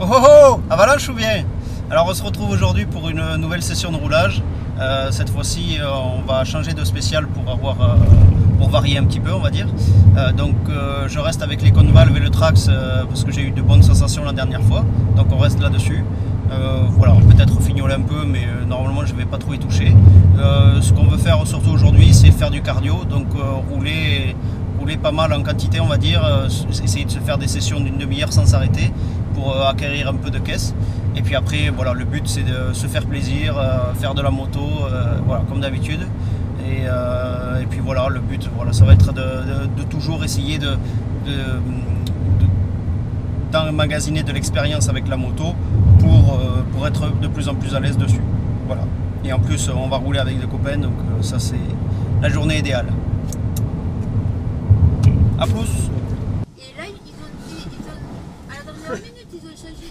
Oh oh oh, avalanche ou bien? Alors on se retrouve aujourd'hui pour une nouvelle session de roulage. Cette fois-ci on va changer de spécial pour varier un petit peu on va dire. Je reste avec les Convalve et le Trax parce que j'ai eu de bonnes sensations la dernière fois. Donc on reste là-dessus. Voilà, peut-être fignoler un peu mais normalement je ne vais pas trop y toucher. Ce qu'on veut faire surtout aujourd'hui c'est faire du cardio, donc rouler pas mal en quantité on va dire, essayer de se faire des sessions d'une demi-heure sans s'arrêter pour acquérir un peu de caisse. Et puis après voilà, le but c'est de se faire plaisir, faire de la moto voilà, comme d'habitude. Et puis voilà, le but voilà, ça va être de toujours essayer d'emmagasiner de l'expérience avec la moto pour être de plus en plus à l'aise dessus. Voilà. Et en plus on va rouler avec des copains, donc ça c'est la journée idéale. A plus. Et là, à la dernière minute, ils ont changé de...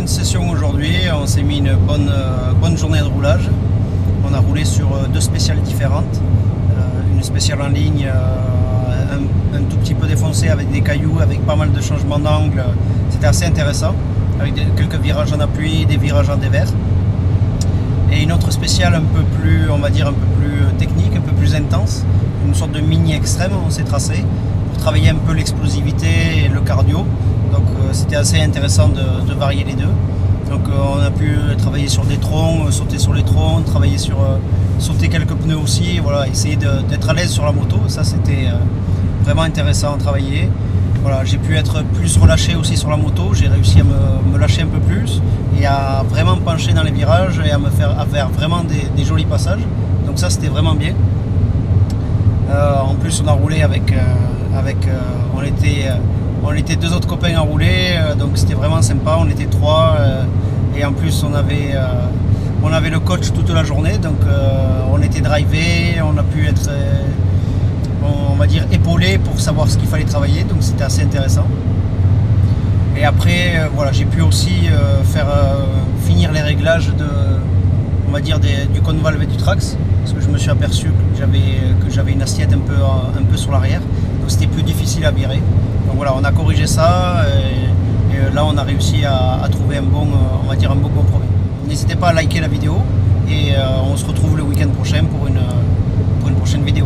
fin de session aujourd'hui, on s'est mis une bonne journée de roulage. On a roulé sur 2 spéciales différentes. Une spéciale en ligne, un tout petit peu défoncée avec des cailloux, avec pas mal de changements d'angle. C'était assez intéressant, avec quelques virages en appui, des virages en dévers. Et une autre spéciale un peu plus, on va dire, un peu plus technique, un peu plus intense. Une sorte de mini extrême, on s'est tracé pour travailler un peu l'explosivité et le cardio. Donc c'était assez intéressant de varier les deux. Donc on a pu travailler sur des troncs, sauter sur les troncs, travailler sur sauter quelques pneus aussi, voilà, essayer d'être à l'aise sur la moto. Ça c'était vraiment intéressant à travailler. Voilà, j'ai pu être plus relâché aussi sur la moto, j'ai réussi à me lâcher un peu plus et à vraiment pencher dans les virages et à faire vraiment des jolis passages. Donc ça c'était vraiment bien. En plus on a roulé on était 2 autres copains à rouler, donc c'était vraiment sympa, on était 3 et en plus on avait le coach toute la journée, donc on était drivé, on a pu être on va dire épaulé pour savoir ce qu'il fallait travailler, donc c'était assez intéressant. Et après voilà, j'ai pu aussi finir les réglages on va dire du convalve et du trax, parce que je me suis aperçu que j'avais une assiette un peu sur l'arrière, donc c'était plus difficile à virer. Donc voilà, on a corrigé ça et là on a réussi à trouver on va dire un bon compromis. N'hésitez pas à liker la vidéo et on se retrouve le week-end prochain pour une prochaine vidéo.